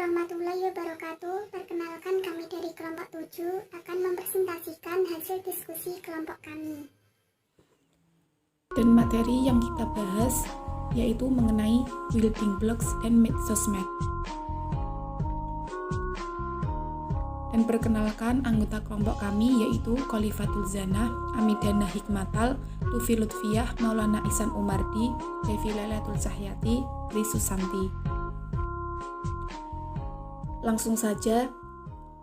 warahmatullahi wabarakatuh. Perkenalkan, kami dari kelompok 7 akan mempresentasikan hasil diskusi kelompok kami. Dan materi yang kita bahas yaitu mengenai building blocks dan sosmed. Dan perkenalkan anggota kelompok kami yaitu Khalifatul Zanah, Amidana Hikmatal, Tufi Lutfiyah, Maulana Ihsan Umardi, Devi Lailatul Cahyati, Tri Susanti. Langsung saja,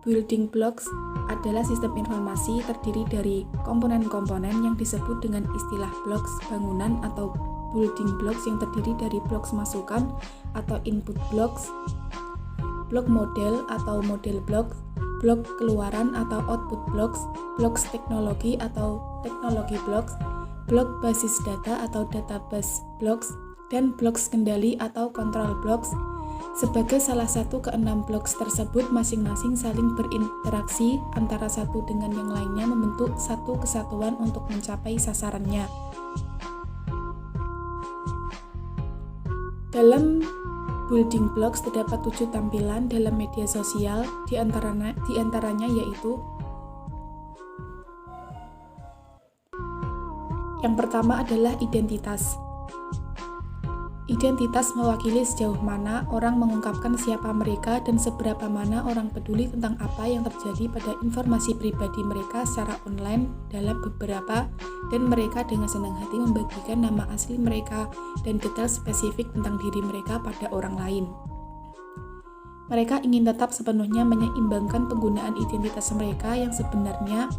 building blocks adalah sistem informasi terdiri dari komponen-komponen yang disebut dengan istilah blocks bangunan atau building blocks yang terdiri dari blocks masukan atau input blocks, blok model atau model blocks, blok keluaran atau output blocks, blocks teknologi atau teknologi blocks, blok basis data atau database blocks, dan blocks kendali atau control blocks. Sebagai salah satu keenam blocks tersebut masing-masing saling berinteraksi antara satu dengan yang lainnya membentuk satu kesatuan untuk mencapai sasarannya. Dalam building blocks terdapat 7 tampilan dalam media sosial, diantaranya yaitu yang pertama adalah identitas. Identitas mewakili sejauh mana orang mengungkapkan siapa mereka dan seberapa mana orang peduli tentang apa yang terjadi pada informasi pribadi mereka secara online dalam beberapa, dan mereka dengan senang hati membagikan nama asli mereka dan detail spesifik tentang diri mereka pada orang lain. Mereka ingin tetap sepenuhnya menyeimbangkan penggunaan identitas mereka yang sebenarnya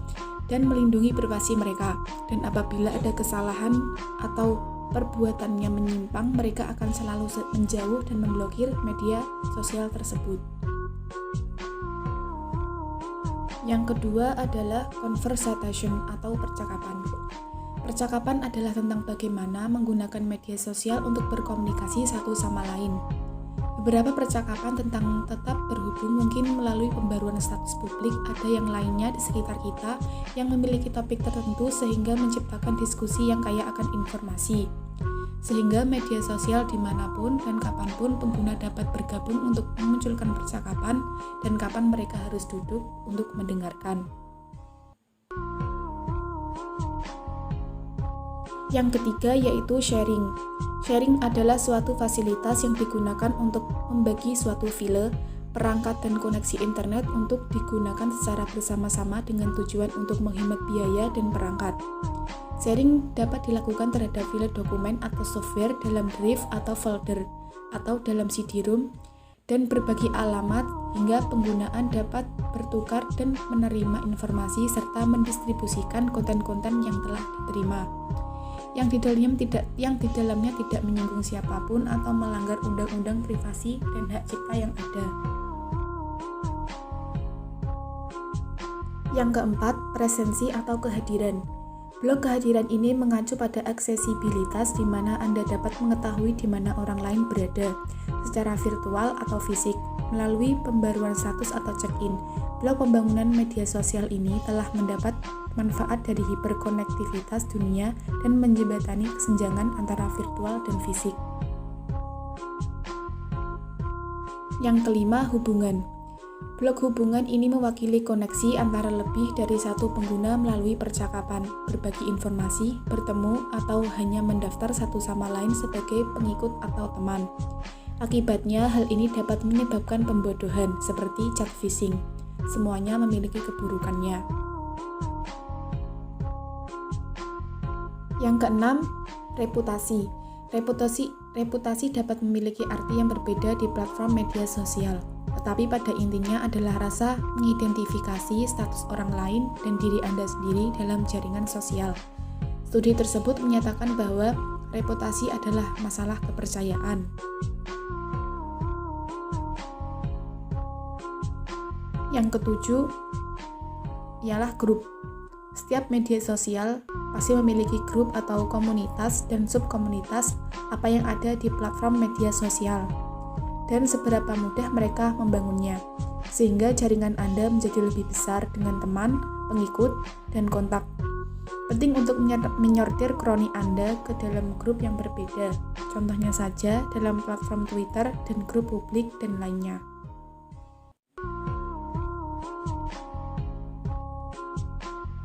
dan melindungi privasi mereka, dan apabila ada kesalahan atau perbuatannya menyimpang, mereka akan selalu menjauh dan memblokir media sosial tersebut. Yang kedua adalah conversation atau percakapan. Percakapan adalah tentang bagaimana menggunakan media sosial untuk berkomunikasi satu sama lain. Beberapa percakapan tentang tetap berhubung mungkin melalui pembaruan status publik, ada yang lainnya di sekitar kita yang memiliki topik tertentu sehingga menciptakan diskusi yang kaya akan informasi. Sehingga media sosial dimanapun dan kapanpun pengguna dapat bergabung untuk memunculkan percakapan dan kapan mereka harus duduk untuk mendengarkan. Yang ketiga yaitu sharing. Sharing adalah suatu fasilitas yang digunakan untuk membagi suatu file, perangkat dan koneksi internet untuk digunakan secara bersama-sama dengan tujuan untuk menghemat biaya dan perangkat. Sharing dapat dilakukan terhadap file dokumen atau software dalam drive atau folder, atau dalam CD-ROM, dan berbagi alamat hingga penggunaan dapat bertukar dan menerima informasi serta mendistribusikan konten-konten yang telah diterima, yang di dalamnya tidak menyinggung siapapun atau melanggar undang-undang privasi dan hak cipta yang ada. Yang keempat, presensi atau kehadiran. Blok kehadiran ini mengacu pada aksesibilitas di mana Anda dapat mengetahui di mana orang lain berada, secara virtual atau fisik, melalui pembaruan status atau check-in. Blok pembangunan media sosial ini telah mendapat manfaat dari hiperkonektivitas dunia dan menjembatani kesenjangan antara virtual dan fisik. Yang kelima, hubungan. Blok hubungan ini mewakili koneksi antara lebih dari satu pengguna melalui percakapan, berbagi informasi, bertemu, atau hanya mendaftar satu sama lain sebagai pengikut atau teman. Akibatnya, hal ini dapat menyebabkan pembodohan, seperti chat phishing. Semuanya memiliki keburukannya. Yang keenam, reputasi. Reputasi dapat memiliki arti yang berbeda di platform media sosial, tetapi pada intinya adalah rasa mengidentifikasi status orang lain dan diri Anda sendiri dalam jaringan sosial. Studi tersebut menyatakan bahwa reputasi adalah masalah kepercayaan. Yang ketujuh ialah grup. Setiap media sosial pasti memiliki grup atau komunitas dan subkomunitas apa yang ada di platform media sosial, dan seberapa mudah mereka membangunnya, sehingga jaringan Anda menjadi lebih besar dengan teman, pengikut, dan kontak. Penting untuk menyortir kroni Anda ke dalam grup yang berbeda, contohnya saja dalam platform Twitter dan grup publik dan lainnya.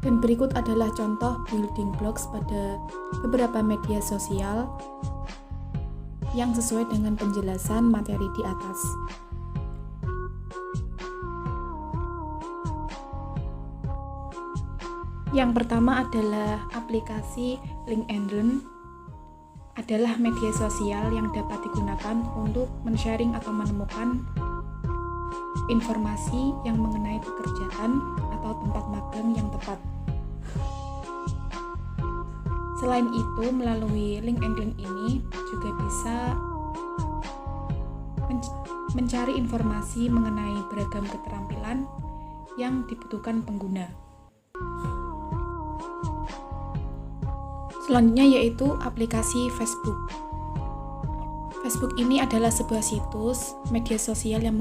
Dan berikut adalah contoh building blocks pada beberapa media sosial yang sesuai dengan penjelasan materi di atas. Yang pertama adalah aplikasi LinkedIn, adalah media sosial yang dapat digunakan untuk men-sharing atau menemukan informasi yang mengenai pekerjaan atau tempat magang yang tepat. Selain itu, melalui LinkedIn ini juga bisa mencari informasi mengenai beragam keterampilan yang dibutuhkan pengguna. Selanjutnya yaitu aplikasi Facebook. Facebook ini adalah sebuah situs media sosial yang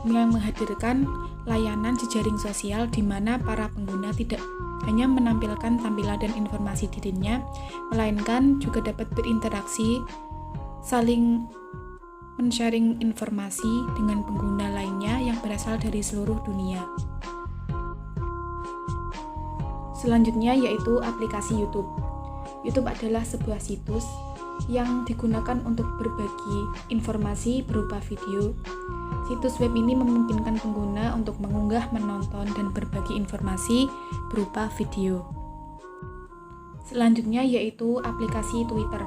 menghadirkan layanan jejaring sosial di mana para pengguna tidak hanya menampilkan tampilan dan informasi dirinya, melainkan juga dapat berinteraksi, saling men-sharing informasi dengan pengguna lainnya yang berasal dari seluruh dunia. Selanjutnya yaitu aplikasi YouTube. YouTube adalah sebuah situs yang digunakan untuk berbagi informasi berupa video. Situs web ini memungkinkan pengguna untuk mengunggah, menonton, dan berbagi informasi berupa video. Selanjutnya yaitu aplikasi Twitter.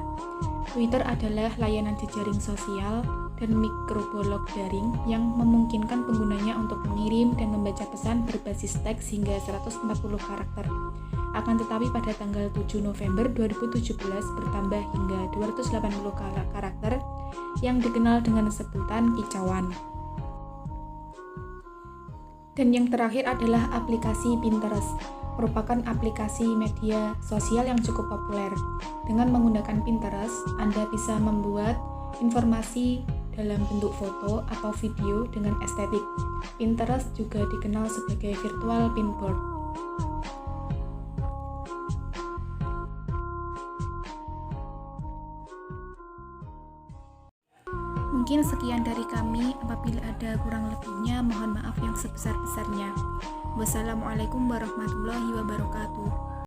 Twitter adalah layanan jejaring sosial dan mikroblog daring yang memungkinkan penggunanya untuk mengirim dan membaca pesan berbasis teks hingga 140 karakter. Akan tetapi pada tanggal 7 November 2017 bertambah hingga 280 karakter yang dikenal dengan sebutan kicauan. Dan yang terakhir adalah aplikasi Pinterest, merupakan aplikasi media sosial yang cukup populer. Dengan menggunakan Pinterest, Anda bisa membuat informasi dalam bentuk foto atau video dengan estetik. Pinterest juga dikenal sebagai virtual pinboard. Mungkin sekian dari kami, apabila ada kurang lebihnya mohon maaf yang sebesar-besarnya. Wassalamualaikum warahmatullahi wabarakatuh.